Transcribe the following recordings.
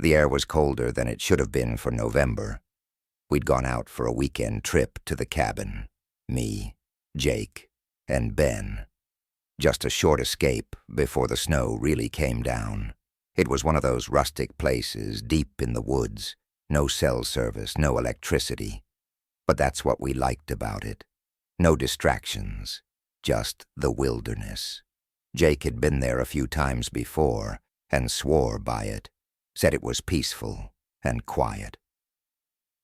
The air was colder than it should have been for November. We'd gone out for a weekend trip to the cabin. Me, Jake, and Ben. Just a short escape before the snow really came down. It was one of those rustic places deep in the woods. No cell service, no electricity. But that's what we liked about it. No distractions, just the wilderness. Jake had been there a few times before and swore by it, said it was peaceful and quiet.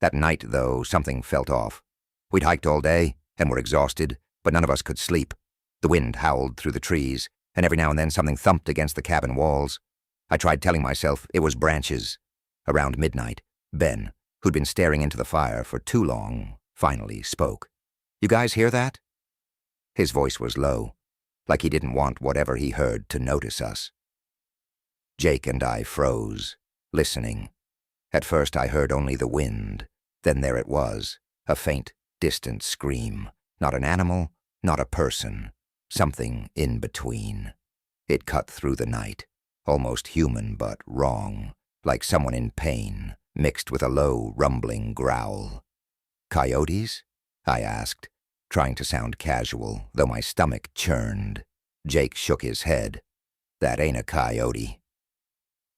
That night, though, something felt off. We'd hiked all day and were exhausted, but none of us could sleep. The wind howled through the trees, and every now and then something thumped against the cabin walls. I tried telling myself it was branches. Around midnight, Ben, who'd been staring into the fire for too long, finally spoke. "You guys hear that?" His voice was low, like he didn't want whatever he heard to notice us. Jake and I froze, listening. At first I heard only the wind. Then there it was, a faint, distant scream. Not an animal, not a person. Something in between. It cut through the night, almost human but wrong, like someone in pain, mixed with a low, rumbling growl. "Coyotes?" I asked, trying to sound casual, though my stomach churned. Jake shook his head. "That ain't a coyote."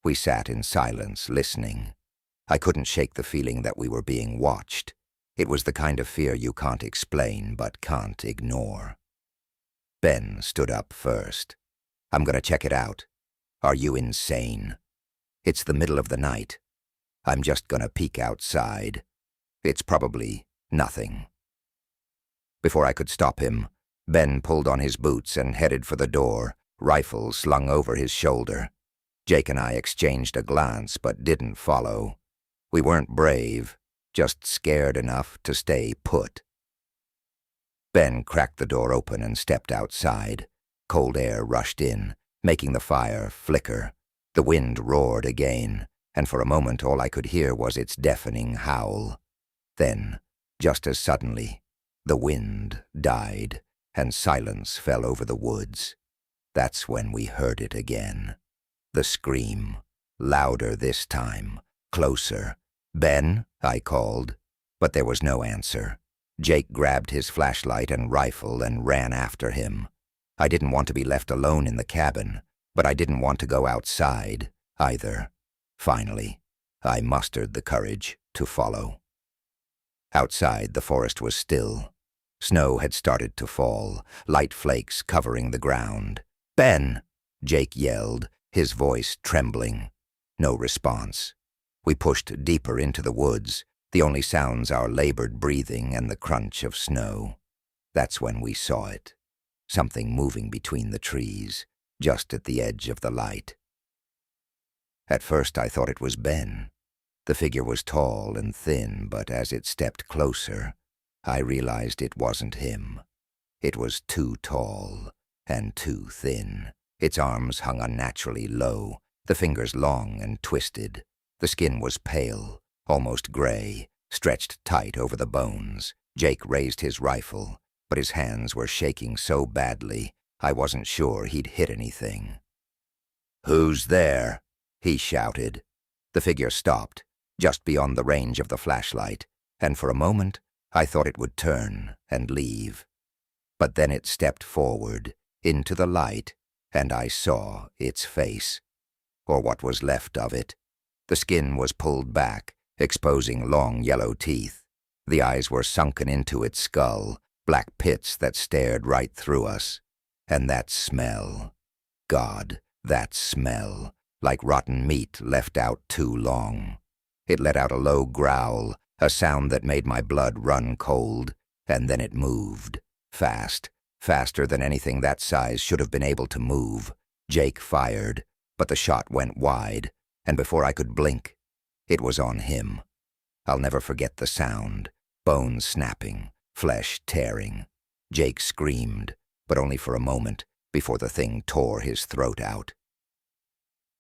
We sat in silence, listening. I couldn't shake the feeling that we were being watched. It was the kind of fear you can't explain but can't ignore. Ben stood up first. "I'm gonna check it out." "Are you insane?" "It's the middle of the night. I'm just gonna peek outside. It's probably nothing." Before I could stop him, Ben pulled on his boots and headed for the door, rifle slung over his shoulder. Jake and I exchanged a glance but didn't follow. We weren't brave, just scared enough to stay put. Ben cracked the door open and stepped outside. Cold air rushed in, making the fire flicker. The wind roared again, and for a moment all I could hear was its deafening howl. Then, just as suddenly, the wind died, and silence fell over the woods. That's when we heard it again. The scream, louder this time, closer. "Ben," I called, but there was no answer. Jake grabbed his flashlight and rifle and ran after him. I didn't want to be left alone in the cabin, but I didn't want to go outside either. Finally, I mustered the courage to follow. Outside, the forest was still. Snow had started to fall, light flakes covering the ground. "Ben!" Jake yelled, his voice trembling. No response. We pushed deeper into the woods, the only sounds our labored breathing and the crunch of snow. That's when we saw it. Something moving between the trees, just at the edge of the light. At first I thought it was Ben. The figure was tall and thin, but as it stepped closer, I realized it wasn't him. It was too tall and too thin. Its arms hung unnaturally low, the fingers long and twisted. The skin was pale, almost gray, stretched tight over the bones. Jake raised his rifle, but his hands were shaking so badly I wasn't sure he'd hit anything. "Who's there?" he shouted. The figure stopped, just beyond the range of the flashlight, and for a moment I thought it would turn and leave. But then it stepped forward, into the light, and I saw its face, or what was left of it. The skin was pulled back, exposing long yellow teeth. The eyes were sunken into its skull, black pits that stared right through us. And that smell. God, that smell, like rotten meat left out too long. It let out a low growl, a sound that made my blood run cold, and then it moved. Fast, faster than anything that size should have been able to move. Jake fired, but the shot went wide, and before I could blink, it was on him. I'll never forget the sound, bones snapping, flesh tearing. Jake screamed, but only for a moment, before the thing tore his throat out.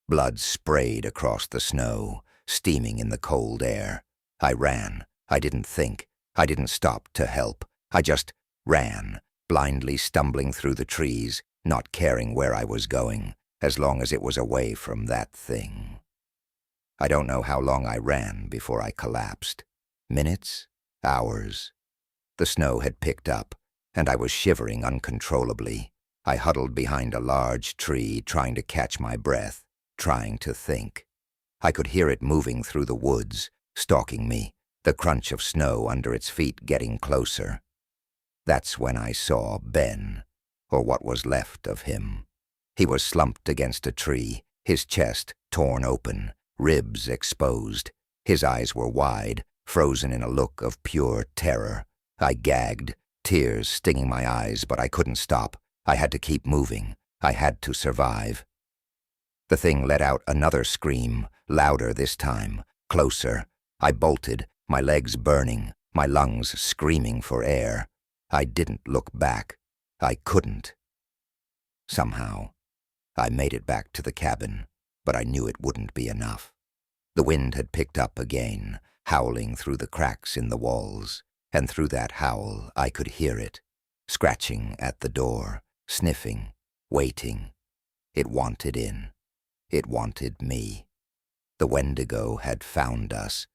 Blood sprayed across the snow, steaming in the cold air. I ran. I didn't think. I didn't stop to help. I just ran, blindly stumbling through the trees, not caring where I was going, as long as it was away from that thing. I don't know how long I ran before I collapsed. Minutes? Hours? The snow had picked up, and I was shivering uncontrollably. I huddled behind a large tree, trying to catch my breath, trying to think. I could hear it moving through the woods, stalking me, the crunch of snow under its feet getting closer. That's when I saw Ben, or what was left of him. He was slumped against a tree, his chest torn open, ribs exposed. His eyes were wide, frozen in a look of pure terror. I gagged, tears stinging my eyes, but I couldn't stop. I had to keep moving. I had to survive. The thing let out another scream, louder this time, closer. I bolted, my legs burning, my lungs screaming for air. I didn't look back. I couldn't. Somehow, I made it back to the cabin, but I knew it wouldn't be enough. The wind had picked up again, howling through the cracks in the walls, and through that howl I could hear it, scratching at the door, sniffing, waiting. It wanted in. It wanted me. The Wendigo had found us,